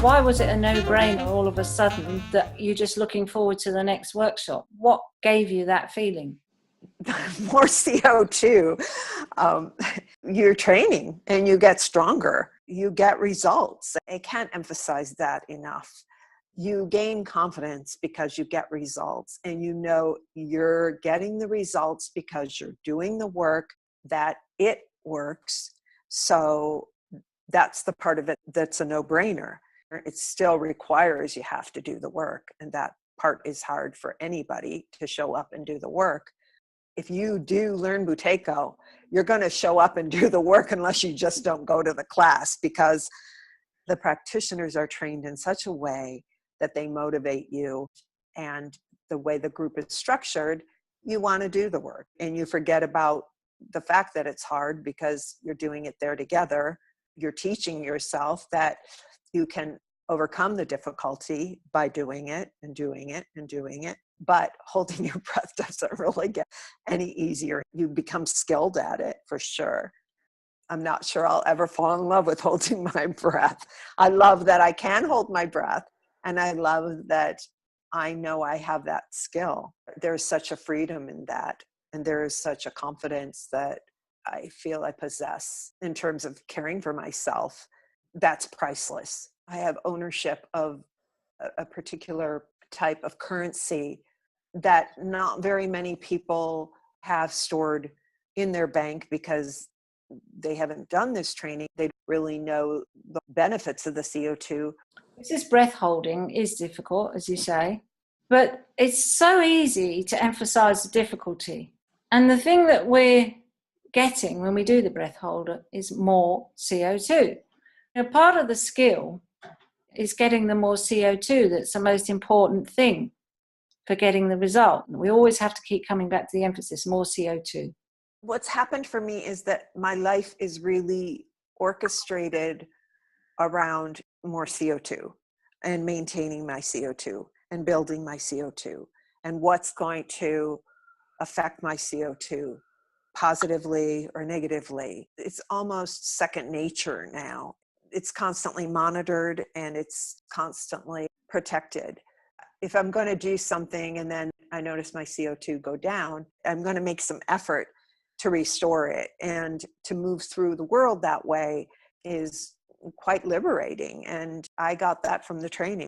Why was it a no-brainer all of a sudden that you're just looking forward to the next workshop? What gave you that feeling? More CO2. You're training and you get stronger. You get results. I can't emphasize that enough. You gain confidence because you get results, and you know you're getting the results because you're doing the work, that it works. So that's the part of it that's a no-brainer. It still requires you have to do the work, and that part is hard for anybody to show up and do the work. If you do learn Buteyko, you're going to show up and do the work unless you just don't go to the class, because the practitioners are trained in such a way that they motivate you. And the way the group is structured, you want to do the work and you forget about the fact that it's hard because you're doing it there together. You're teaching yourself that you can overcome the difficulty by doing it and doing it and doing it. But holding your breath doesn't really get any easier. You become skilled at it for sure. I'm not sure I'll ever fall in love with holding my breath. I love that I can hold my breath, and I love that I know I have that skill. There's such a freedom in that, and there is such a confidence that I feel I possess in terms of caring for myself. That's priceless. I have ownership of a particular type of currency that not very many people have stored in their bank because they haven't done this training. They don't really know the benefits of the CO2. This breath holding is difficult, as you say, but it's so easy to emphasize the difficulty. And the thing that we're getting when we do the breath holder is more CO2. Now, part of the skill is getting the more CO2. That's the most important thing for getting the result. We always have to keep coming back to the emphasis, more CO2. What's happened for me is that my life is really orchestrated around more CO2 and maintaining my CO2 and building my CO2 and what's going to affect my CO2 positively or negatively. It's almost second nature now. It's constantly monitored and it's constantly protected. If I'm going to do something and then I notice my CO2 go down, I'm going to make some effort to restore it. And to move through the world that way is quite liberating. And I got that from the training.